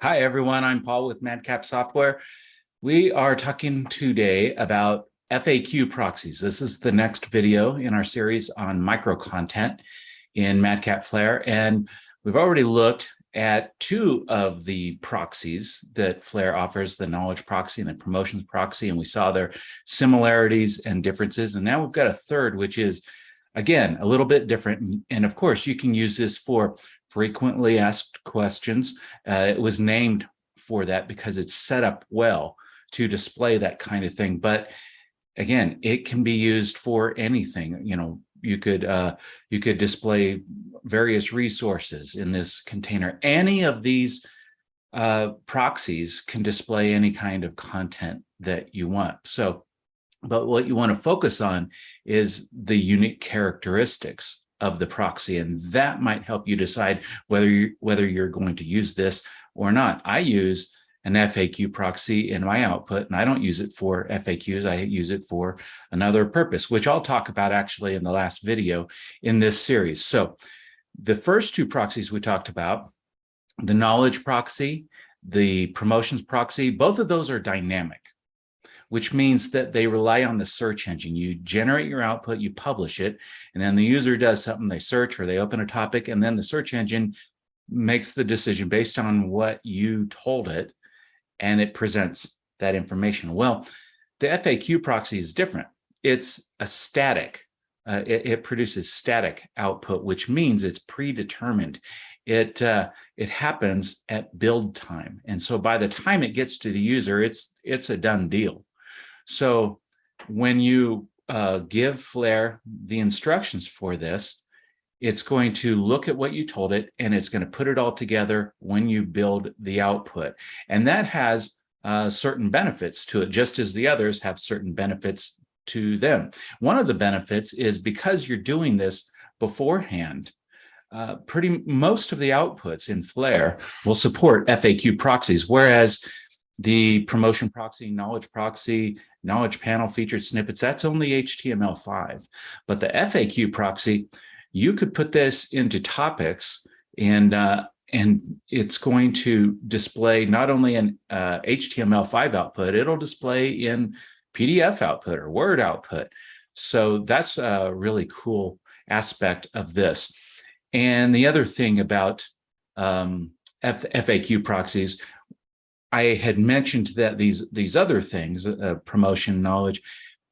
Hi, everyone. I'm Paul with MadCap Software. We are talking today about FAQ proxies. This is the next video in our series on micro content in MadCap Flare. And we've already looked at two of the proxies that Flare offers, the knowledge proxy and the promotions proxy, and we saw their similarities and differences. And now we've got a third, which is, again, a little bit different. And of course, you can use this for frequently asked questions. It was named for that because it's set up well to display that kind of thing. But again, it can be used for anything. You know, you could display various resources in this container. Any of these proxies can display any kind of content that you want. So, but what you want to focus on is the unique characteristics of the proxy, and that might help you decide whether you're going to use this or not. I use an FAQ proxy in my output, and I don't use it for FAQs. I use it for another purpose, which I'll talk about actually in the last video in this series. So the first two proxies we talked about, the knowledge proxy, the promotions proxy, both of those are dynamic, which means that they rely on the search engine. You generate your output, you publish it, and then the user does something, they search or they open a topic, and then the search engine makes the decision based on what you told it, and it presents that information. Well, the FAQ proxy is different. It's a static. It produces static output, which means it's predetermined. It happens at build time, and so by the time it gets to the user, it's a done deal. So when you give Flare the instructions for this, it's going to look at what you told it, and it's going to put it all together when you build the output. And that has certain benefits to it, just as the others have certain benefits to them. One of the benefits is because you're doing this beforehand, most of the outputs in Flare will support FAQ proxies, whereas the promotion proxy, knowledge panel, featured snippets, that's only HTML5. But the FAQ proxy, you could put this into topics, and it's going to display not only an HTML5 output, it'll display in PDF output or Word output. So that's a really cool aspect of this. And the other thing about FAQ proxies, I had mentioned that these other things, promotion, knowledge,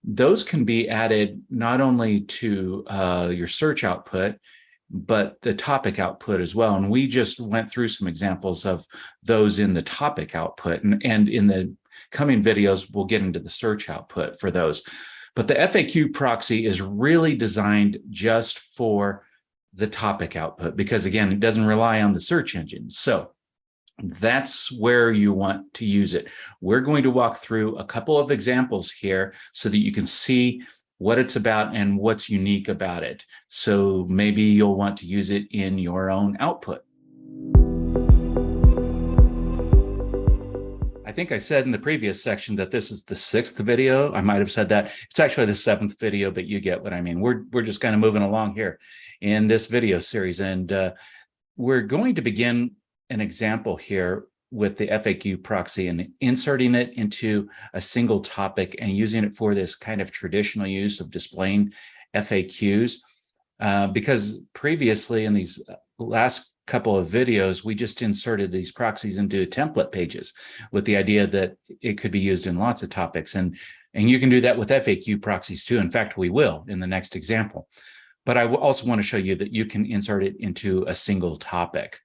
those can be added not only to your search output, but the topic output as well. And we just went through some examples of those in the topic output. And in the coming videos, we'll get into the search output for those. But the FAQ proxy is really designed just for the topic output because, again, it doesn't rely on the search engine. So that's where you want to use it. We're going to walk through a couple of examples here so that you can see what it's about and what's unique about it. So maybe you'll want to use it in your own output. I think I said in the previous section that this is the 6th video. I might have said that. It's actually the 7th video, but you get what I mean. We're just kind of moving along here in this video series. And we're going to begin an example here with the FAQ proxy and inserting it into a single topic and using it for this kind of traditional use of displaying FAQs. Because previously in these last couple of videos, we just inserted these proxies into template pages with the idea that it could be used in lots of topics. And you can do that with FAQ proxies too. In fact, we will in the next example. But I also want to show you that you can insert it into a single topic.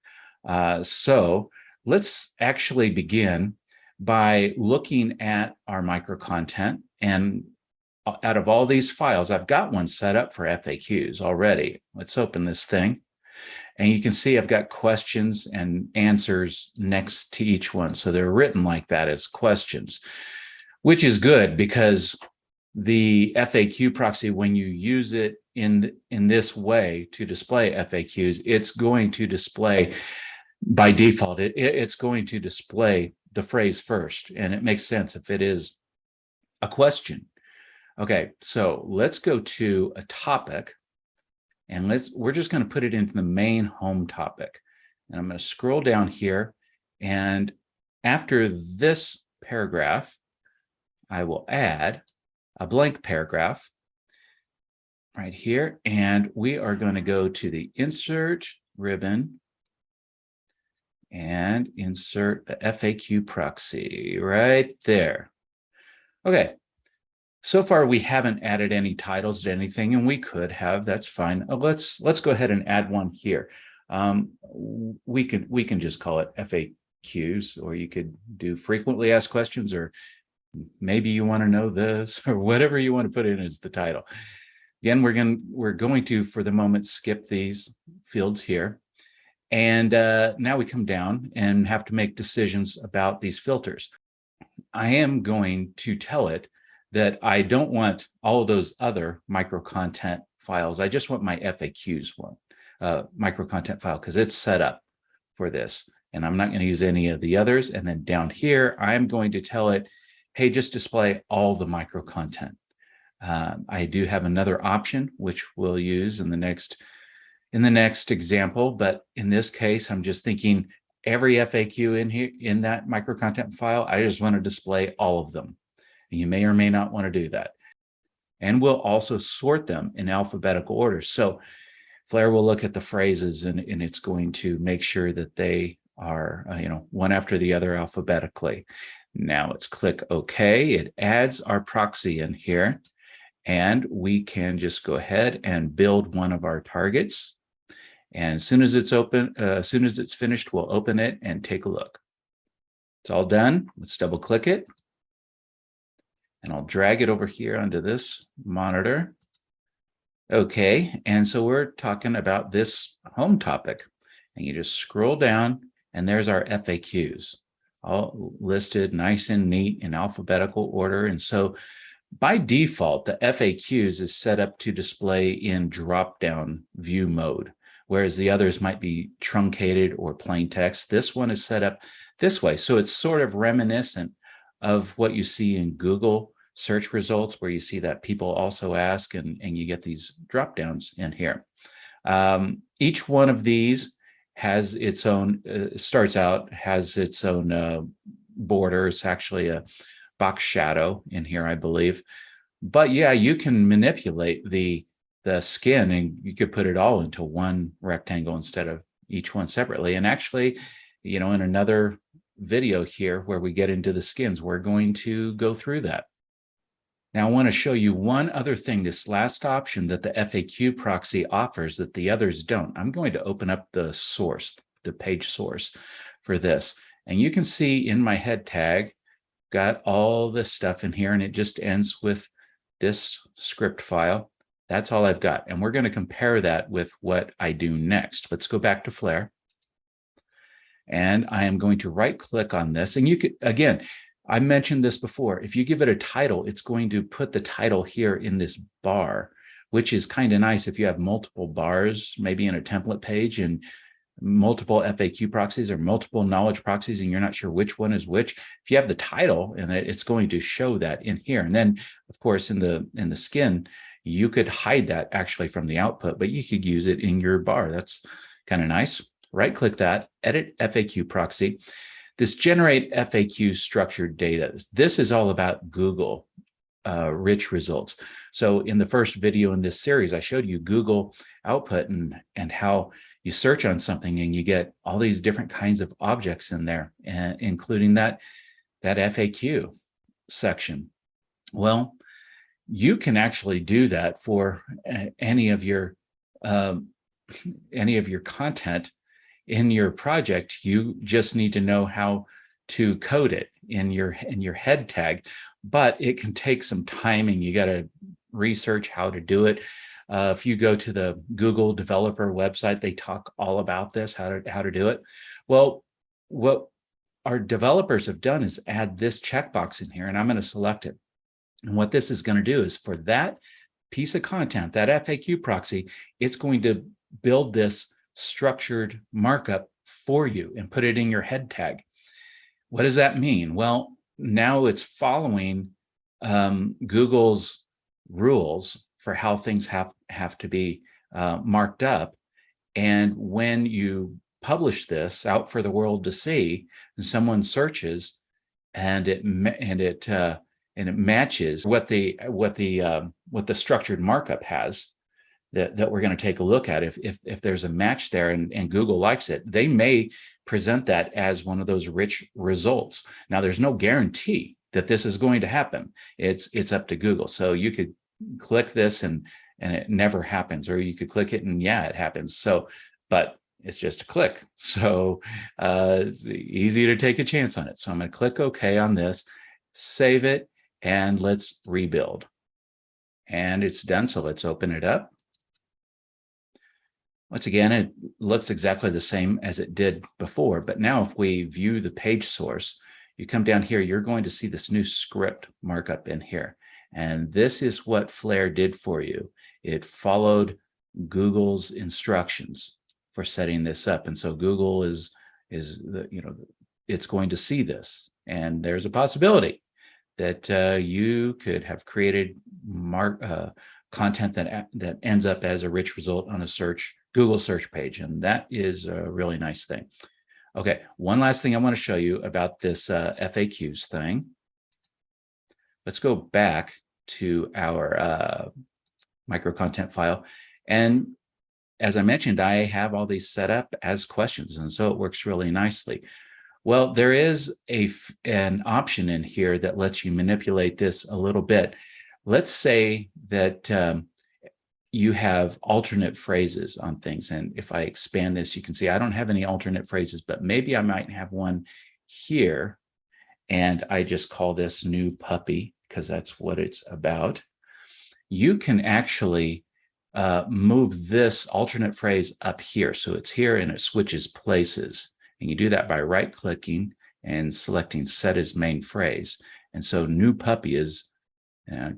So let's actually begin by looking at our micro content. And out of all these files, I've got one set up for FAQs already. Let's open this thing. And you can see I've got questions and answers next to each one. So they're written like that as questions, which is good because the FAQ proxy, when you use it in this way to display FAQs, it's going to display by default, it's going to display the phrase first, and it makes sense if it is a question. Okay, so let's go to a topic, and we're just going to put it into the main home topic. And I'm going to scroll down here, and After this paragraph, I will add a blank paragraph right here, and we are going to go to the insert ribbon and insert the FAQ proxy right there. Okay, so far we haven't added any titles to anything, and we could have. That's fine. Let's go ahead and add one here. We can just call it FAQs, or you could do frequently asked questions, or maybe you want to know this, or whatever you want to put in as the title. Again, we're going to, for the moment, skip these fields here. And now we come down and have to make decisions about these filters. I am going to tell it that I don't want all of those other micro content files. I just want my FAQs one, micro content file, because it's set up for this. And I'm not going to use any of the others. And then down here, I'm going to tell it, hey, just display all the micro content. I do have another option, which we'll use in the next example, but in this case, I'm just thinking every FAQ in here, in that micro content file, I just want to display all of them. And you may or may not want to do that. And we'll also sort them in alphabetical order. So Flare will look at the phrases, and it's going to make sure that they are, one after the other alphabetically. Now let's click OK. It adds our proxy in here, and we can just go ahead and build one of our targets. And as soon as it's open, as soon as it's finished, we'll open it and take a look. It's all done. Let's double click it. And I'll drag it over here onto this monitor. Okay, and so we're talking about this home topic. And you just scroll down, and there's our FAQs, all listed nice and neat in alphabetical order. And so by default, the FAQs is set up to display in drop-down view mode, whereas the others might be truncated or plain text. This one is set up this way. So it's sort of reminiscent of what you see in Google search results, where you see that people also ask, and you get these drop downs in here. Each one of these has its own, has its own border. It's actually a box shadow in here, I believe. But yeah, you can manipulate the skin, and you could put it all into one rectangle instead of each one separately. And actually, in another video here where we get into the skins, we're going to go through that. Now, I want to show you one other thing, this last option that the FAQ proxy offers that the others don't. I'm going to open up the source, the page source for this. And you can see in my head tag, got all this stuff in here, and it just ends with this script file. That's all I've got. And we're going to compare that with what I do next. Let's go back to Flare. And I am going to right click on this. And you could, again, I mentioned this before, if you give it a title, it's going to put the title here in this bar, which is kind of nice if you have multiple bars, maybe in a template page, and multiple FAQ proxies or multiple knowledge proxies, and you're not sure which one is which. If you have the title, and it's going to show that in here. And then, of course, in the skin, you could hide that actually from the output, but you could use it in your bar. That's kind of nice. Right click that, edit FAQ proxy. This generate FAQ structured data. This is all about Google rich results. So in the first video in this series, I showed you Google output and how you search on something and you get all these different kinds of objects in there, including that FAQ section. Well, you can actually do that for any of your content in your project. You just need to know how to code it in your head tag, but it can take some time, and you got to research how to do it. If you go to the Google developer website, they talk all about this, how to do it. Well, what our developers have done is add this checkbox in here, and I'm going to select it. And what this is going to do is, for that piece of content, that FAQ proxy, it's going to build this structured markup for you and put it in your head tag. What does that mean? Well, now it's following Google's rules for how things have to be marked up. And when you publish this out for the world to see, and someone searches, and it matches what the structured markup has that we're going to take a look at. If there's a match there and Google likes it, they may present that as one of those rich results. Now, there's no guarantee that this is going to happen. It's up to Google. So you could click this and it never happens, or you could click it and yeah, it happens. So, but it's just a click. So it's easy to take a chance on it. So I'm going to click OK on this, save it, and let's rebuild. And it's done. So let's open it up. Once again, it looks exactly the same as it did before. But now if we view the page source, you come down here, you're going to see this new script markup in here. And this is what Flare did for you. It followed Google's instructions for setting this up. And so Google is it's going to see this. And there's a possibility that you could have created content that ends up as a rich result on a Google search page. And that is a really nice thing. Okay, one last thing I want to show you about this FAQs thing. Let's go back to our micro content file. And as I mentioned, I have all these set up as questions, and so it works really nicely. Well, there is an option in here that lets you manipulate this a little bit. Let's say that you have alternate phrases on things. And if I expand this, you can see I don't have any alternate phrases, but maybe I might have one here. And I just call this new puppy because that's what it's about. You can actually move this alternate phrase up here. So it's here and it switches places. And you do that by right-clicking and selecting Set as Main Phrase. And so new puppy is,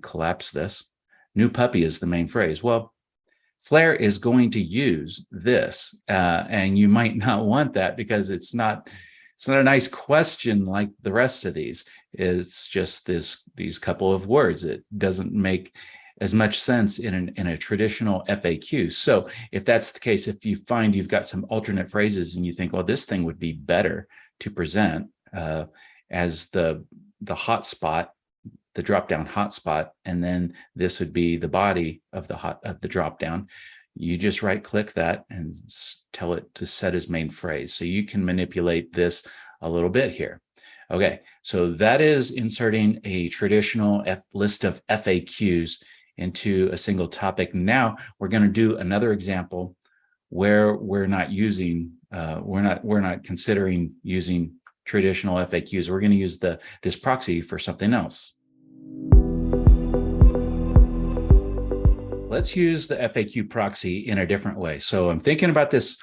collapse this, new puppy is the main phrase. Well, Flare is going to use this, and you might not want that because it's not a nice question like the rest of these. It's just these couple of words. It doesn't make as much sense in a traditional FAQ. So if that's the case, if you find you've got some alternate phrases and you think, well, this thing would be better to present as the hotspot, the drop-down hotspot, and then this would be the body of the drop-down, you just right-click that and tell it to set as main phrase. So you can manipulate this a little bit here. Okay, so that is inserting a traditional list of FAQs into a single topic. Now we're going to do another example where we're not considering using traditional FAQs. We're going to use this proxy for something else. Let's use the FAQ proxy in a different way. So I'm thinking about this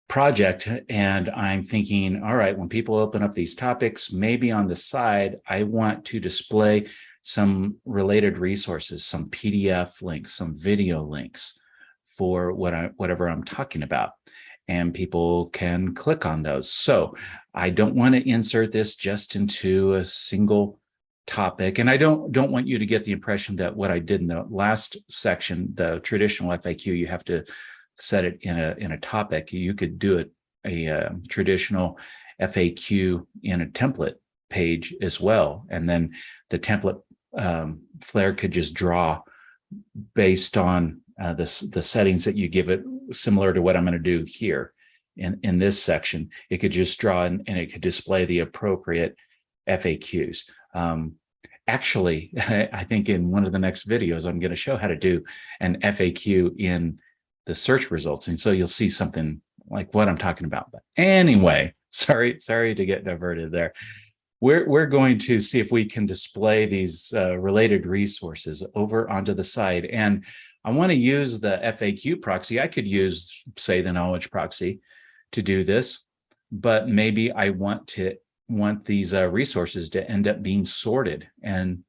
project and I'm thinking, all right, when people open up these topics, maybe on the side, I want to display some related resources, some PDF links, some video links for whatever I'm talking about. And people can click on those. So I don't want to insert this just into a single topic. And I don't want you to get the impression that what I did in the last section, the traditional FAQ, you have to set it in a topic. You could do a traditional FAQ in a template page as well. And then the template Flare could just draw based on the settings that you give it, similar to what I'm going to do here in this section. It could just draw and it could display the appropriate FAQs. Actually, I think in one of the next videos, I'm going to show how to do an FAQ in the search results. And so you'll see something like what I'm talking about. But anyway, sorry to get diverted there. We're going to see if we can display these related resources over onto the side. And I want to use the FAQ proxy. I could use, say, the knowledge proxy to do this, but maybe I want these resources to end up being sorted. And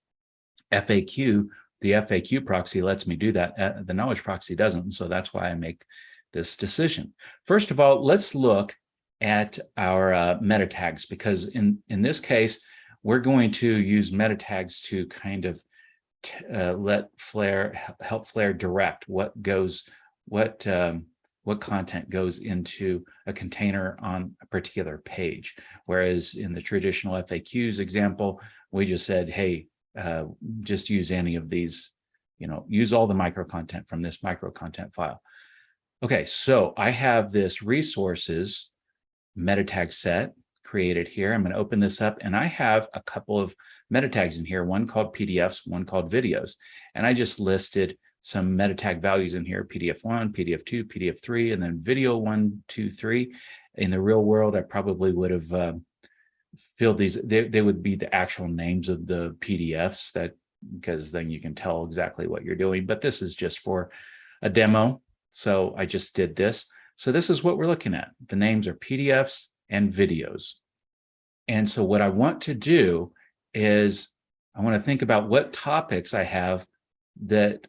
the FAQ proxy lets me do that. The knowledge proxy doesn't. And so that's why I make this decision. First of all, let's look at our meta tags, because in this case, we're going to use meta tags to kind of help Flare direct what what content goes into a container on a particular page. Whereas in the traditional FAQs example, we just said, hey, just use any of these, use all the micro content from this micro content file. Okay, so I have this resources meta tag set created here. I'm going to open this up, and I have a couple of meta tags in here, one called PDFs, one called videos. And I just listed some meta tag values in here, PDF1, PDF2, PDF3, and then video 1, 2, 3. In the real world, I probably would have filled these. They would be the actual names of the PDFs, because then you can tell exactly what you're doing. But this is just for a demo. So I just did this. So this is what we're looking at. The names are PDFs and videos. And so what I want to do is I want to think about what topics I have that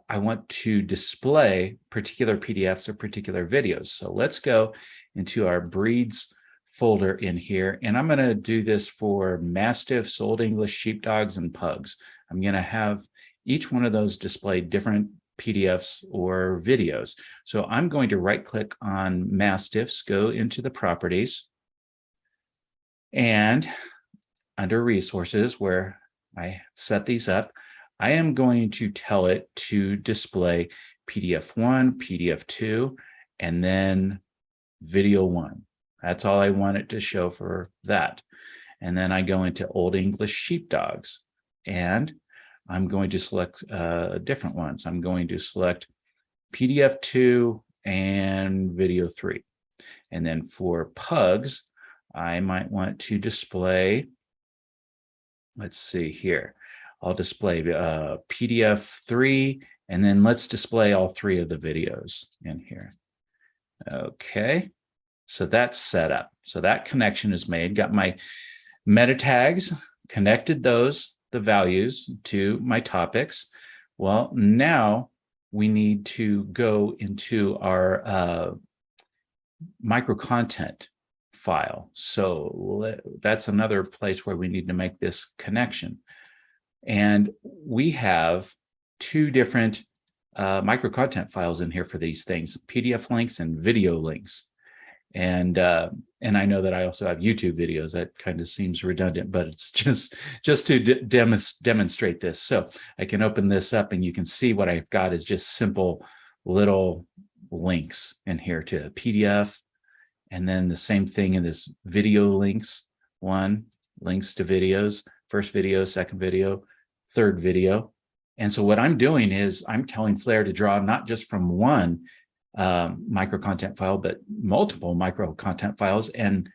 I want to display particular PDFs or particular videos. So let's go into our breeds folder in here. And I'm going to do this for Mastiffs, Old English Sheepdogs, and Pugs. I'm going to have each one of those display different PDFs or videos. So I'm going to right click on Mastiffs, go into the properties, and under resources where I set these up, I am going to tell it to display PDF1, PDF2, and then video 1. That's all I want it to show for that. And then I go into Old English Sheepdogs, and I'm going to select different ones. I'm going to select PDF2 and video 3. And then for Pugs, I might want to display, let's see here. I'll display PDF 3, and then let's display all 3 of the videos in here. Okay, so that's set up. So that connection is made, got my meta tags, connected the values to my topics. Well, now we need to go into our micro content file. So that's another place where we need to make this connection. And we have 2 different micro content files in here for these things, PDF links and video links. And I know that I also have YouTube videos. That kind of seems redundant, but it's just to demonstrate this. So I can open this up, and you can see what I've got is just simple little links in here to PDF. And then the same thing in this video links, links to videos, first video, second video, third video. And so what I'm doing is I'm telling Flare to draw not just from one micro content file, but multiple micro content files and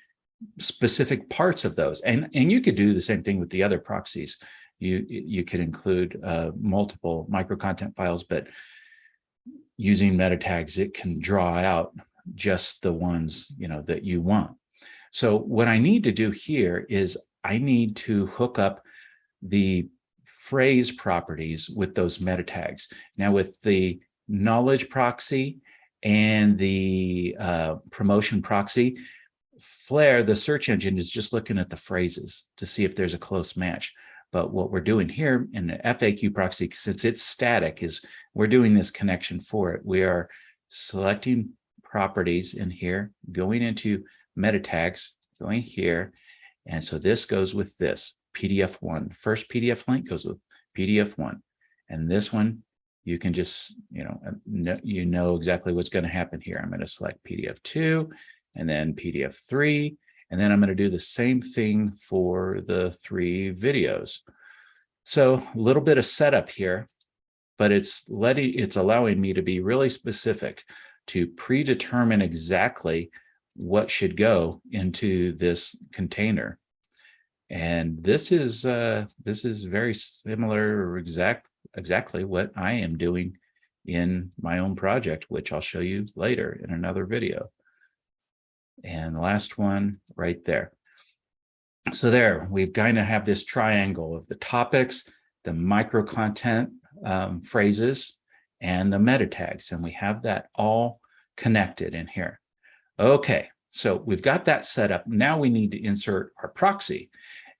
specific parts of those. And you could do the same thing with the other proxies. You could include multiple micro content files, but using meta tags, it can draw out just the ones that you want. So what I need to do here is I need to hook up the phrase properties with those meta tags. Now with the knowledge proxy and the promotion proxy, Flare, the search engine, is just looking at the phrases to see if there's a close match. But what we're doing here in the FAQ proxy, since it's static, is we're doing this connection for it. We are selecting properties in here, going into meta tags, going here. And so this goes with this PDF1. First PDF link goes with PDF1. And this one, you can just, you know exactly what's going to happen here. I'm going to select PDF2 and then PDF3. And then I'm going to do the same thing for the 3 videos. So a little bit of setup here, but it's allowing me to be really specific to predetermine exactly what should go into this container. And this is very similar or exactly what I am doing in my own project, which I'll show you later in another video. And the last one right there. So there, we kind of have this triangle of the topics, the micro content phrases, and the meta tags, and we have that all connected in here. Okay, so we've got that set up. Now we need to insert our proxy,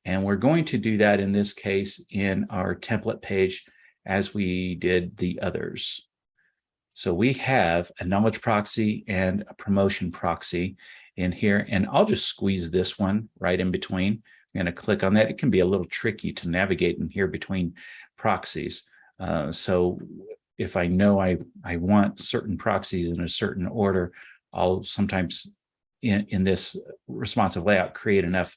and we're going to do that in this case in our template page as we did the others. So we have a knowledge proxy and a promotion proxy in here, and I'll just squeeze this one right in between. I'm going to click on that. It can be a little tricky to navigate in here between proxies. So if I know I want certain proxies in a certain order, I'll sometimes in this responsive layout create enough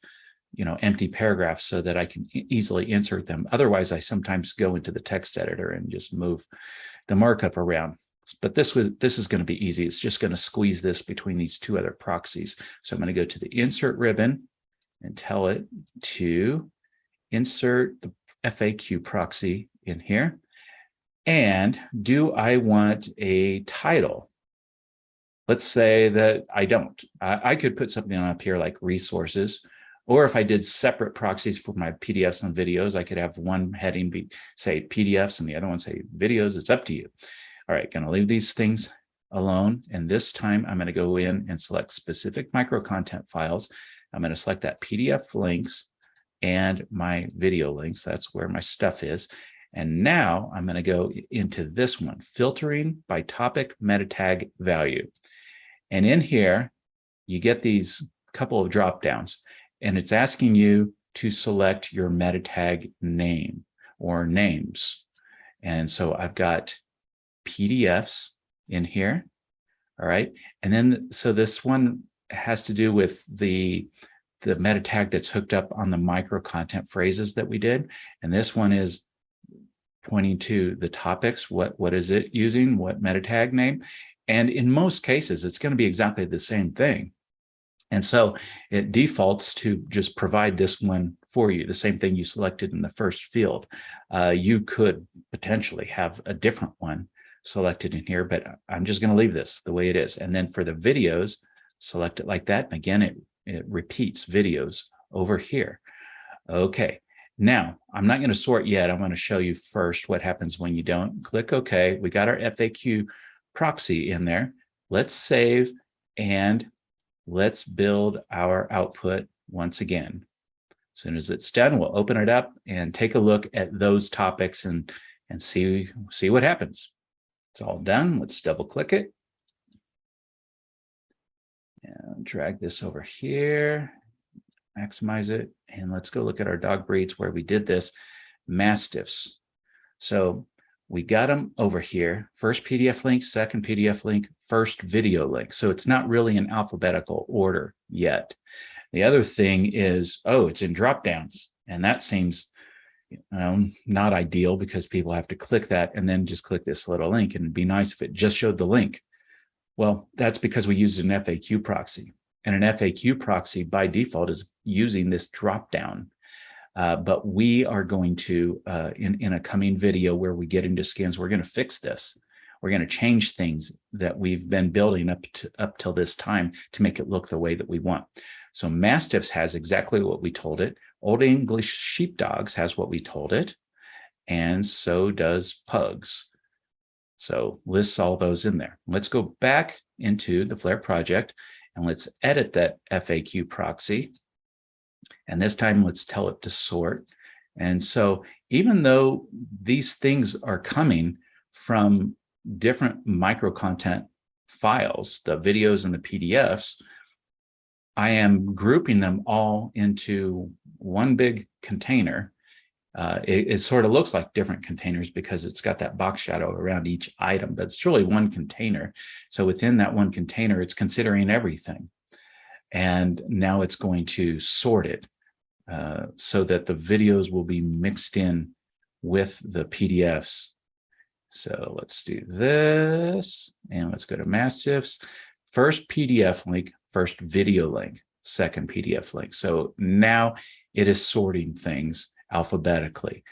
empty paragraphs so that I can easily insert them. Otherwise, I sometimes go into the text editor and just move the markup around. But this is going to be easy. It's just going to squeeze this between these two other proxies. So I'm going to go to the insert ribbon and tell it to insert the FAQ proxy in here. And do I want a title? Let's say that I don't. I could put something up here like resources, or if I did separate proxies for my PDFs and videos, I could have one heading be say PDFs and the other one say videos. It's up to you. All right, going to leave these things alone. And this time I'm going to go in and select specific micro content files. I'm going to select that PDF links and my video links. That's where my stuff is. And now I'm going to go into this one, filtering by topic meta tag value. And in here, you get these couple of drop downs, and it's asking you to select your meta tag name or names. And so I've got PDFs in here. All right. And then, so this one has to do with the meta tag that's hooked up on the micro content phrases that we did. And this one is pointing to the topics. What is it using? What meta tag name? And in most cases, it's going to be exactly the same thing. And so it defaults to just provide this one for you, the same thing you selected in the first field. You could potentially have a different one selected in here, but I'm just going to leave this the way it is. And then for the videos, select it like that. And again, it repeats videos over here. Okay. Now, I'm not going to sort yet. I'm going to show you first what happens when you don't. Click OK. We got our FAQ proxy in there. Let's save and let's build our output once again. As soon as it's done, we'll open it up and take a look at those topics and see what happens. It's all done. Let's double click it and drag this over here. Maximize it, and let's go look at our dog breeds where we did this. Mastiffs. So we got them over here. First PDF link, second PDF link, first video link. So it's not really in alphabetical order yet. The other thing is, it's in drop downs, and that seems not ideal because people have to click that and then just click this little link, and it'd be nice if it just showed the link. Well, that's because we used an FAQ proxy. And an FAQ proxy by default is using this dropdown. But we are going to, in a coming video where we get into skins, we're going to fix this. We're going to change things that we've been building up till this time to make it look the way that we want. So Mastiffs has exactly what we told it. Old English Sheepdogs has what we told it. And so does Pugs. So lists all those in there. Let's go back into the Flare project. And let's edit that FAQ proxy. And this time, let's tell it to sort. And so even though these things are coming from different micro content files, the videos and the PDFs, I am grouping them all into one big container. It sort of looks like different containers because it's got that box shadow around each item, but it's really one container. So within that one container, it's considering everything. And now it's going to sort it so that the videos will be mixed in with the PDFs. So let's do this, and let's go to Mastiffs. First PDF link, first video link, second PDF link. So now it is sorting things alphabetically.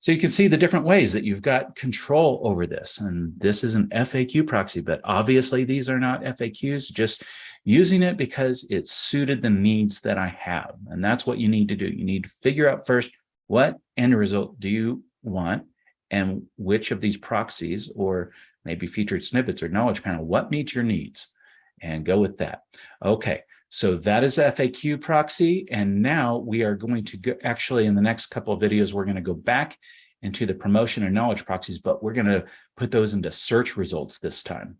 So you can see the different ways that you've got control over this. And this is an FAQ proxy, but obviously these are not FAQs, just using it because it suited the needs that I have. And that's what you need to do. You need to figure out first, what end result do you want, and which of these proxies or maybe featured snippets or knowledge panel, what meets your needs, and go with that. Okay. So that is FAQ proxy. And now we are going to go, actually in the next couple of videos, we're going to go back into the promotion and knowledge proxies, but we're going to put those into search results this time.